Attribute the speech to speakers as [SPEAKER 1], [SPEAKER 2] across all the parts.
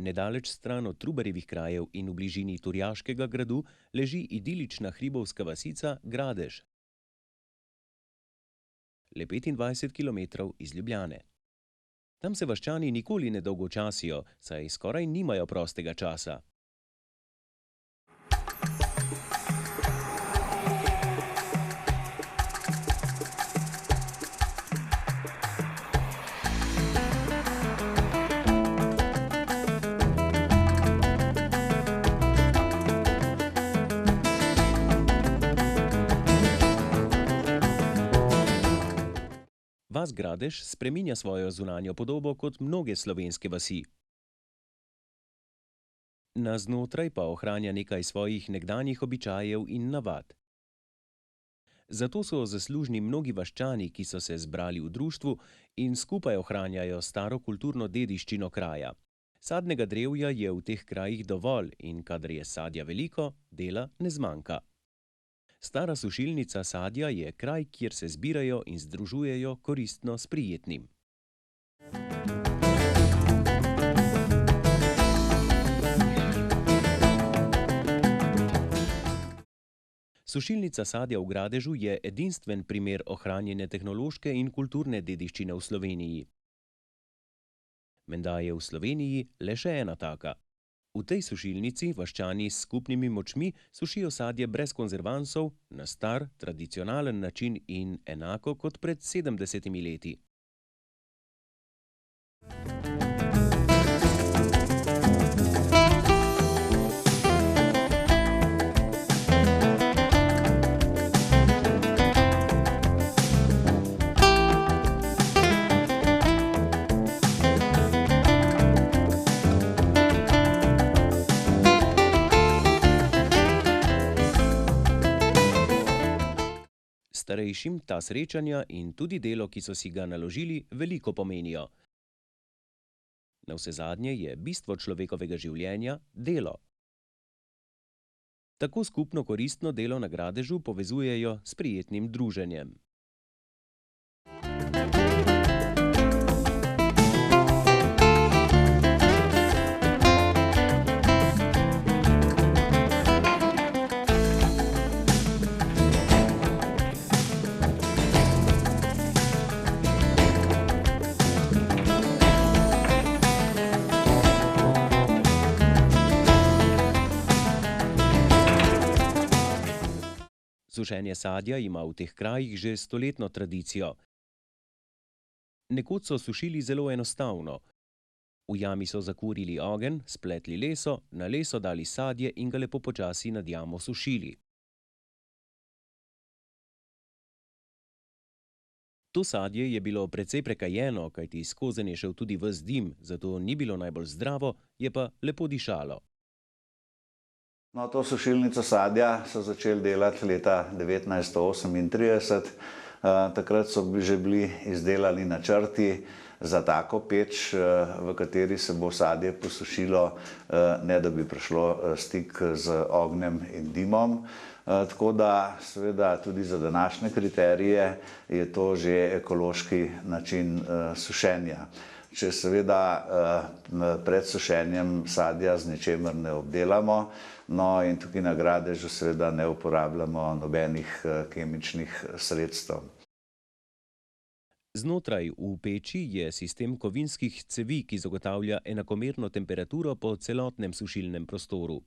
[SPEAKER 1] Nedaleč stran od Trubarjevih krajev in v bližini Turjaškega gradu leži idilična hribovska vasica Gradež, le 25 kilometrov iz Ljubljane. Tam se vaščani nikoli ne dolgočasijo, saj skoraj nimajo prostega časa. Vas Gradež spreminja svojo zunanjo podobo kot mnoge slovenske vasi. Navznotraj pa ohranja nekaj svojih nekdanjih običajev in navad. Zato so zaslužni mnogi vaščani, ki so se zbrali v društvu in skupaj ohranjajo staro kulturno dediščino kraja. Sadnega drevja je v teh krajih dovolj in kadar je sadja veliko, dela ne zmanjka. Stara sušilnica sadja je kraj, kjer se zbirajo in združujejo koristno s prijetnim. Sušilnica sadja v Gradežu je edinstven primer ohranjene tehnološke in kulturne dediščine v Sloveniji. Menda je v Sloveniji le še ena taka. V tej sušilnici vaščani s skupnimi močmi sušijo sadje brez konzervansov na star, tradicionalen način in enako kot pred 70 leti. Starejšim ta srečanja in tudi delo, ki so si ga naložili, veliko pomenijo. Navsezadnje je bistvo človekovega življenja delo. Tako skupno koristno delo na Gradežu povezujejo s prijetnim druženjem. Sušenje sadja ima v teh krajih že stoletno tradicijo. Nekoč so sušili zelo enostavno. V jami so zakurili ogenj, spletli leso, na leso dali sadje in ga lepo počasi nad jamo sušili. To sadje je bilo precej prekajeno, kajti skozenj je šel tudi ves dim, zato ni bilo najbolj zdravo, je pa lepo dišalo.
[SPEAKER 2] No, to sušilnico sadja so začeli delati leta 1938. Takrat so že bili izdelani načrti za tako peč, v kateri se bo sadje posušilo, ne da bi prišlo stik z ognjem in dimom. Tako da seveda tudi za današnje kriterije je to že ekološki način sušenja. Če seveda pred sušenjem sadja z ničemer ne obdelamo, no in tukaj na Gradežu seveda ne uporabljamo nobenih kemičnih sredstev.
[SPEAKER 1] Znotraj v peči je sistem kovinskih cevi, ki zagotavlja enakomerno temperaturo po celotnem sušilnem prostoru.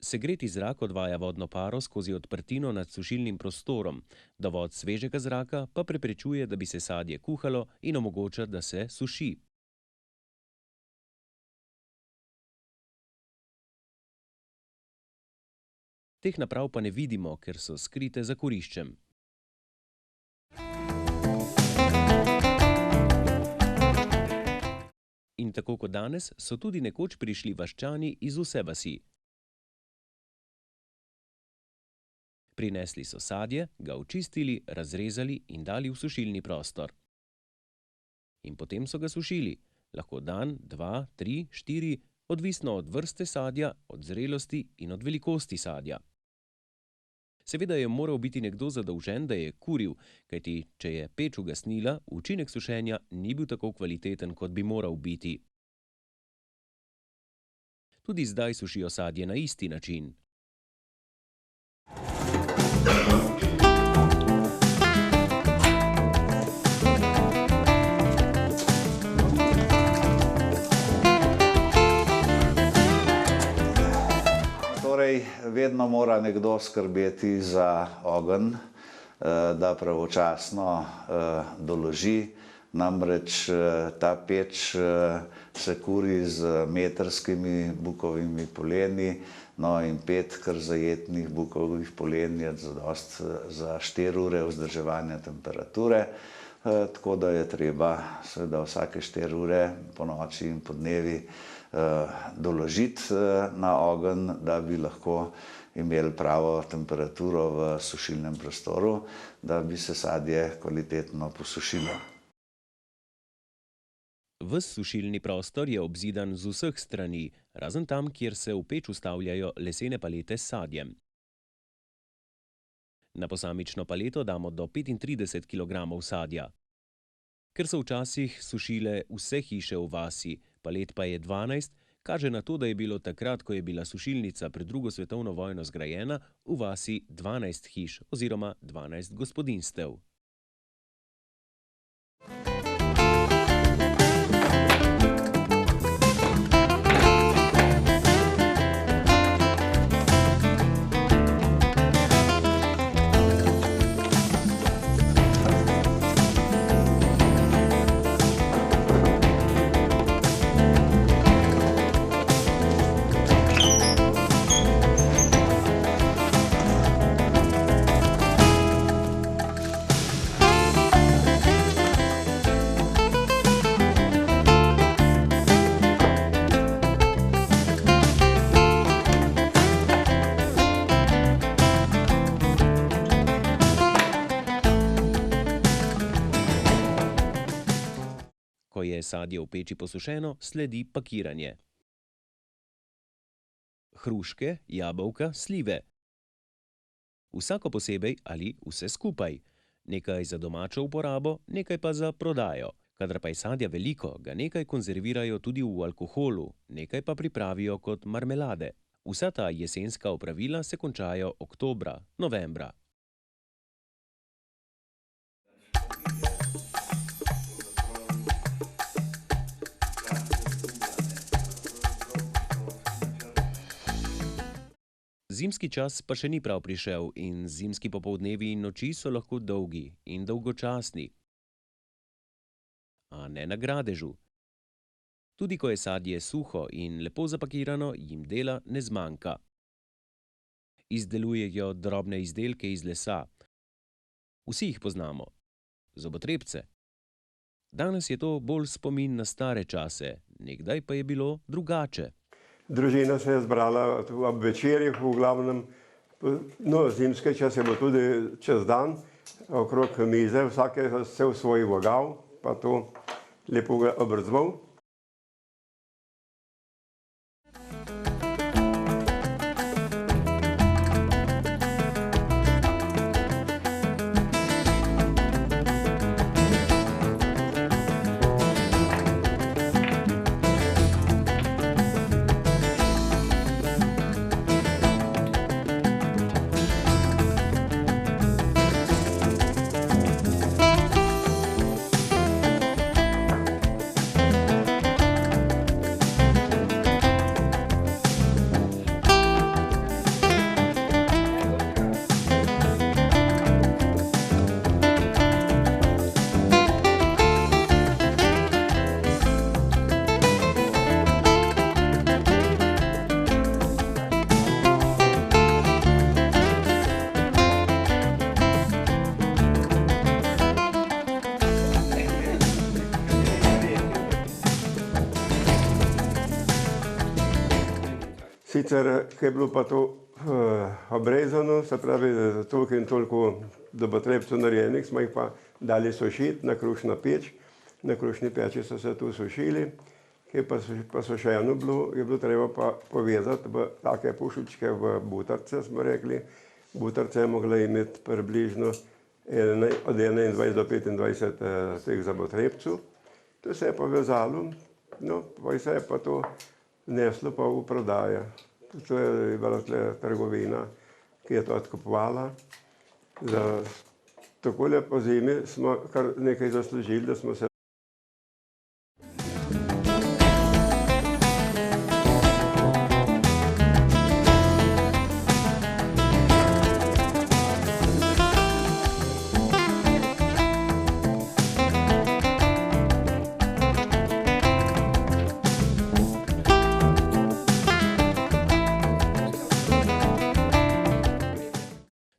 [SPEAKER 1] Segreti zrak odvaja vodno paro skozi odprtino nad sušilnim prostorom, dovod svežega zraka pa preprečuje, da bi se sadje kuhalo in omogoča, da se suši. Teh naprav pa ne vidimo, ker so skrite za kuriščem. In tako kot danes so tudi nekoč prišli vaščani iz vse vasi. Prinesli so sadje, ga očistili, razrezali in dali v sušilni prostor. In potem so ga sušili, lahko dan, 2, 3, 4, odvisno od vrste sadja, od zrelosti in od velikosti sadja. Seveda je moral biti nekdo zadolžen, da je kuril, kajti če je peč ugasnila, učinek sušenja ni bil tako kvaliteten, kot bi moral biti. Tudi zdaj sušijo sadje na isti način.
[SPEAKER 2] Torej, vedno mora nekdo skrbeti za ogenj, da pravočasno doloži. Namreč ta peč se kuri z metrskimi bukovimi poleni, no in 5 kar zajetnih bukovih polen je zadosti za 4 ure vzdrževanja temperature. Tako da je treba seveda vsake 4 ure po noči in po dnevi doložiti na ogenj, da bi lahko imeli pravo temperaturo v sušilnem prostoru, da bi se sadje kvalitetno posušilo.
[SPEAKER 1] Ves sušilni prostor je obzidan z vseh strani, razen tam, kjer se v peč vstavljajo lesene palete s sadjem. Na posamično paleto damo do 35 kg sadja. Ker so včasih sušile vse hiše v vasi, palet pa je 12, kaže na to, da je bilo takrat, ko je bila sušilnica pred drugo svetovno vojno zgrajena, v vasi 12 hiš oziroma 12 gospodinjstev. Ko je sadje v peči posušeno, sledi pakiranje. Hruške, jabolka, slive. Vsako posebej ali vse skupaj. Nekaj za domačo uporabo, nekaj pa za prodajo. Kadar pa je sadja veliko, ga nekaj konzervirajo tudi v alkoholu, nekaj pa pripravijo kot marmelade. Vsa ta jesenska opravila se končajo oktobra, novembra. Zimski čas pa še ni prav prišel in zimski popoldnevi in noči so lahko dolgi in dolgočasni. A ne na gradežu. Tudi ko je sadje suho in lepo zapakirano, jim dela ne zmanjka. Izdelujejo drobne izdelke iz lesa. Vsi jih poznamo. Zobotrebce. Danes je to bolj spomin na stare čase, nekdaj pa je bilo drugače.
[SPEAKER 3] Družina se je zbrala ob večerjih v glavnem, no zimske čas je bilo tudi čez dan, okrog mize, vsak je vse v svoj vogal, pa to lepo ga obrzval. Sicer, ko je bilo pa to obrezano, se pravi, toliko in toliko zobotrebcev narejenih, smo jih pa dali sušiti na krušno peč. Na krušni peči so se tu sušili, ki je pa sušeno bilo, je bilo treba pa povezati v take pušučke v butarce, smo rekli. Butarce je mogla imeti približno od 21 do 25 teh zobotrebcev. To se je povezalo, no, pa se je pa to neslo pa v prodajo. To je bila trgovina, ki je to odkupovala. Takole po zimi smo kar nekaj zaslužili, da smo se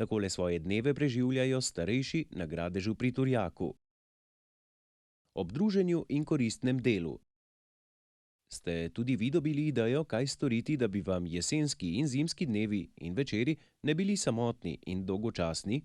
[SPEAKER 1] Takole svoje dneve preživljajo starejši na gradežu pri Turjaku. Ob druženju in koristnem delu. Ste tudi vi dobili idejo, kaj storiti, da bi vam jesenski in zimski dnevi in večeri ne bili samotni in dolgočasni?